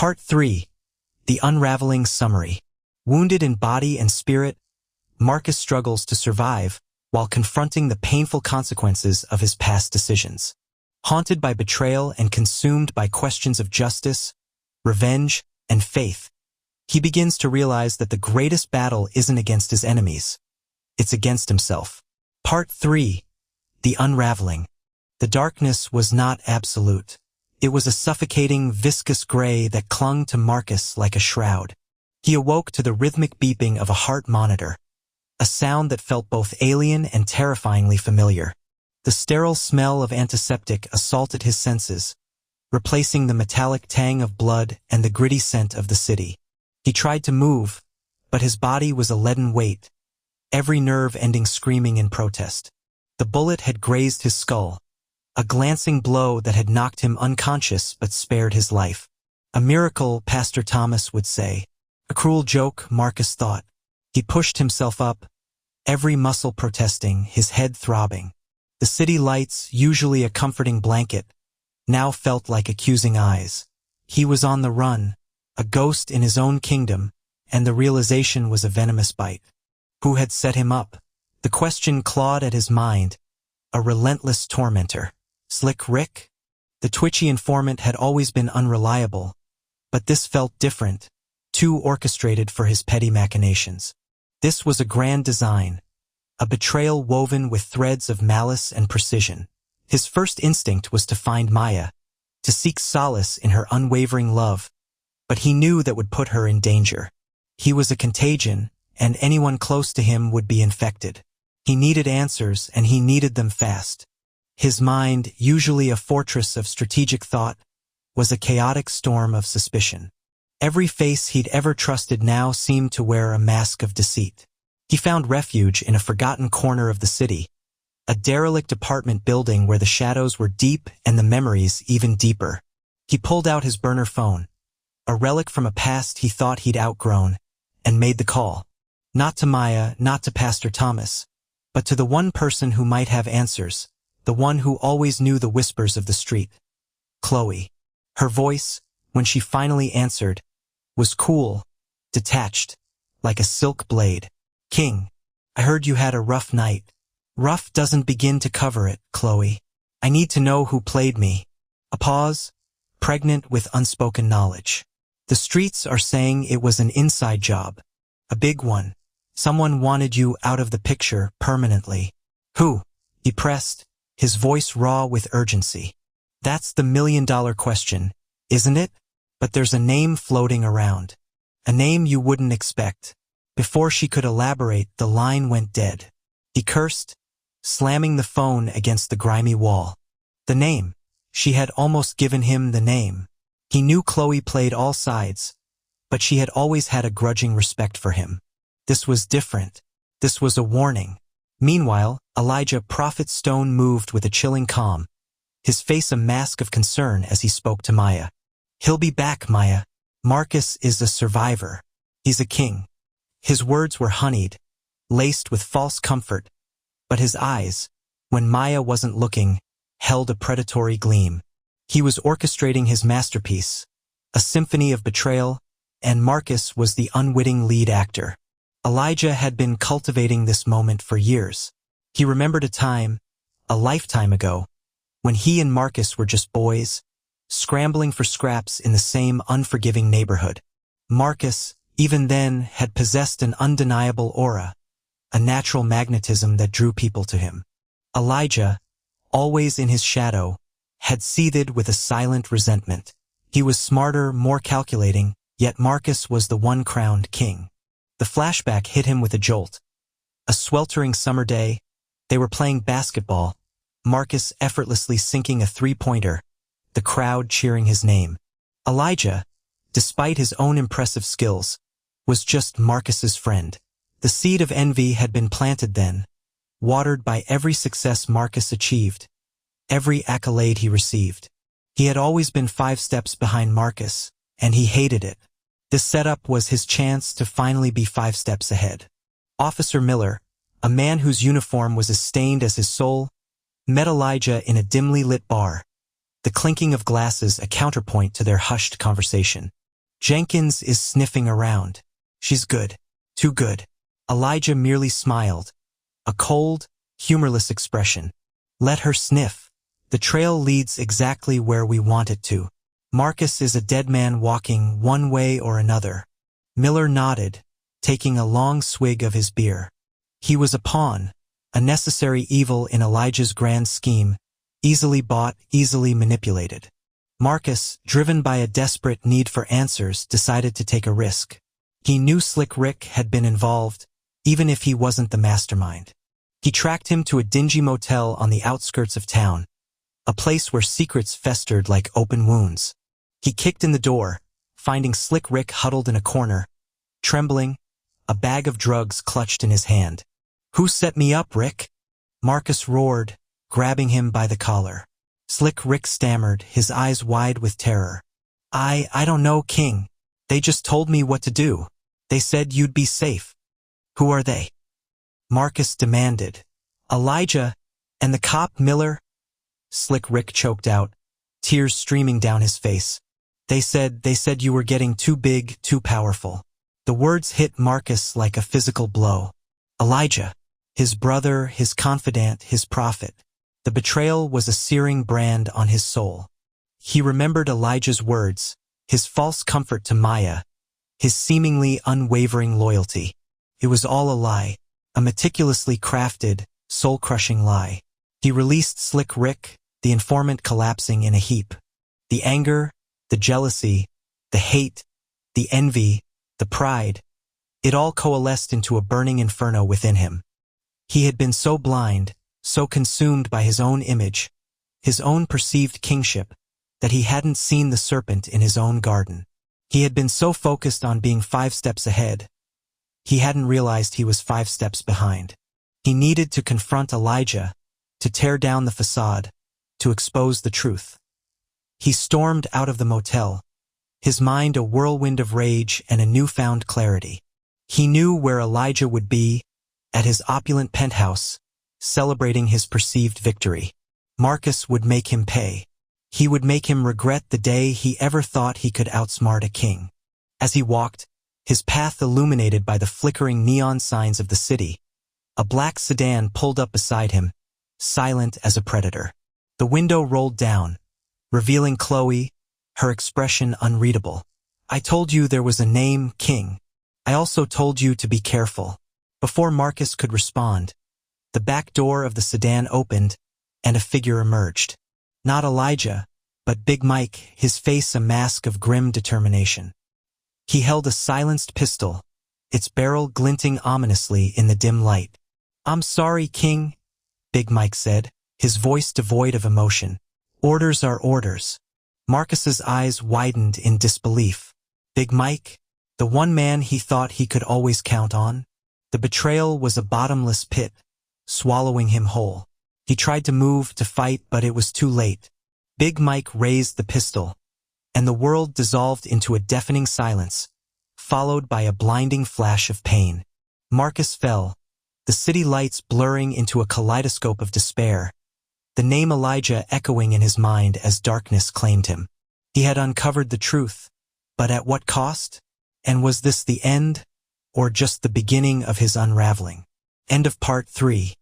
Part 3. The Unraveling Summary. Wounded in body and spirit, Marcus struggles to survive while confronting the painful consequences of his past decisions. Haunted by betrayal and consumed by questions of justice, revenge, and faith, he begins to realize that the greatest battle isn't against his enemies. It's against himself. Part 3. The Unraveling. The darkness was not absolute. It was a suffocating, viscous gray that clung to Marcus like a shroud. He awoke to the rhythmic beeping of a heart monitor, a sound that felt both alien and terrifyingly familiar. The sterile smell of antiseptic assaulted his senses, replacing the metallic tang of blood and the gritty scent of the city. He tried to move, but his body was a leaden weight, every nerve ending screaming in protest. The bullet had grazed his skull, a glancing blow that had knocked him unconscious but spared his life. A miracle, Pastor Thomas would say. A cruel joke, Marcus thought. He pushed himself up, every muscle protesting, his head throbbing. The city lights, usually a comforting blanket, now felt like accusing eyes. He was on the run, a ghost in his own kingdom, and the realization was a venomous bite. Who had set him up? The question clawed at his mind, a relentless tormentor. Slick Rick? The twitchy informant had always been unreliable, but this felt different, too orchestrated for his petty machinations. This was a grand design, a betrayal woven with threads of malice and precision. His first instinct was to find Maya, to seek solace in her unwavering love, but he knew that would put her in danger. He was a contagion, and anyone close to him would be infected. He needed answers, and he needed them fast. His mind, usually a fortress of strategic thought, was a chaotic storm of suspicion. Every face he'd ever trusted now seemed to wear a mask of deceit. He found refuge in a forgotten corner of the city, a derelict apartment building where the shadows were deep and the memories even deeper. He pulled out his burner phone, a relic from a past he thought he'd outgrown, and made the call. Not to Maya, not to Pastor Thomas, but to the one person who might have answers, the one who always knew the whispers of the street. Chloe. Her voice, when she finally answered, was cool, detached, like a silk blade. King, I heard you had a rough night. Rough doesn't begin to cover it, Chloe. I need to know who played me. A pause, pregnant with unspoken knowledge. The streets are saying it was an inside job. A big one. Someone wanted you out of the picture permanently. Who? He pressed, his voice raw with urgency. That's the million-dollar question, isn't it? But there's a name floating around. A name you wouldn't expect. Before she could elaborate, the line went dead. He cursed, slamming the phone against the grimy wall. The name. She had almost given him the name. He knew Chloe played all sides, but she had always had a grudging respect for him. This was different. This was a warning. Meanwhile, Elijah Prophet Stone moved with a chilling calm, his face a mask of concern as he spoke to Maya. He'll be back, Maya. Marcus is a survivor. He's a king. His words were honeyed, laced with false comfort, but his eyes, when Maya wasn't looking, held a predatory gleam. He was orchestrating his masterpiece, a symphony of betrayal, and Marcus was the unwitting lead actor. Elijah had been cultivating this moment for years. He remembered a time, a lifetime ago, when he and Marcus were just boys, scrambling for scraps in the same unforgiving neighborhood. Marcus, even then, had possessed an undeniable aura, a natural magnetism that drew people to him. Elijah, always in his shadow, had seethed with a silent resentment. He was smarter, more calculating, yet Marcus was the one-crowned king. The flashback hit him with a jolt. A sweltering summer day, they were playing basketball, Marcus effortlessly sinking a three-pointer, the crowd cheering his name. Elijah, despite his own impressive skills, was just Marcus's friend. The seed of envy had been planted then, watered by every success Marcus achieved, every accolade he received. He had always been 5 steps behind Marcus, and he hated it. This setup was his chance to finally be 5 steps ahead. Officer Miller, a man whose uniform was as stained as his soul, met Elijah in a dimly lit bar, the clinking of glasses a counterpoint to their hushed conversation. Jenkins is sniffing around. She's good. Too good. Elijah merely smiled. A cold, humorless expression. Let her sniff. The trail leads exactly where we want it to. Marcus is a dead man walking one way or another. Miller nodded, taking a long swig of his beer. He was a pawn, a necessary evil in Elijah's grand scheme, easily bought, easily manipulated. Marcus, driven by a desperate need for answers, decided to take a risk. He knew Slick Rick had been involved, even if he wasn't the mastermind. He tracked him to a dingy motel on the outskirts of town, a place where secrets festered like open wounds. He kicked in the door, finding Slick Rick huddled in a corner, trembling, a bag of drugs clutched in his hand. "Who set me up, Rick?" Marcus roared, grabbing him by the collar. Slick Rick stammered, his eyes wide with terror. I don't know, King. They just told me what to do. They said you'd be safe." "Who are they?" Marcus demanded. "Elijah and the cop Miller." Slick Rick choked out, tears streaming down his face. They said you were getting too big, too powerful." The words hit Marcus like a physical blow. Elijah, his brother, his confidant, his prophet. The betrayal was a searing brand on his soul. He remembered Elijah's words, his false comfort to Maya, his seemingly unwavering loyalty. It was all a lie, a meticulously crafted, soul-crushing lie. He released Slick Rick, the informant collapsing in a heap. The anger, the jealousy, the hate, the envy, the pride, it all coalesced into a burning inferno within him. He had been so blind, so consumed by his own image, his own perceived kingship, that he hadn't seen the serpent in his own garden. He had been so focused on being 5 steps ahead, he hadn't realized he was 5 steps behind. He needed to confront Elijah, to tear down the facade, to expose the truth. He stormed out of the motel, his mind a whirlwind of rage and a newfound clarity. He knew where Elijah would be, at his opulent penthouse, celebrating his perceived victory. Marcus would make him pay. He would make him regret the day he ever thought he could outsmart a king. As he walked, his path illuminated by the flickering neon signs of the city, a black sedan pulled up beside him, silent as a predator. The window rolled down, revealing Chloe, her expression unreadable. "I told you there was a name, King. I also told you to be careful." Before Marcus could respond, the back door of the sedan opened, and a figure emerged. Not Elijah, but Big Mike, his face a mask of grim determination. He held a silenced pistol, its barrel glinting ominously in the dim light. "I'm sorry, King," Big Mike said, his voice devoid of emotion. "Orders are orders." Marcus's eyes widened in disbelief. Big Mike, the one man he thought he could always count on? The betrayal was a bottomless pit, swallowing him whole. He tried to move, to fight, but it was too late. Big Mike raised the pistol, and the world dissolved into a deafening silence, followed by a blinding flash of pain. Marcus fell, the city lights blurring into a kaleidoscope of despair, the name Elijah echoing in his mind as darkness claimed him. He had uncovered the truth, but at what cost? And was this the end, or just the beginning of his unraveling? End of Part 3.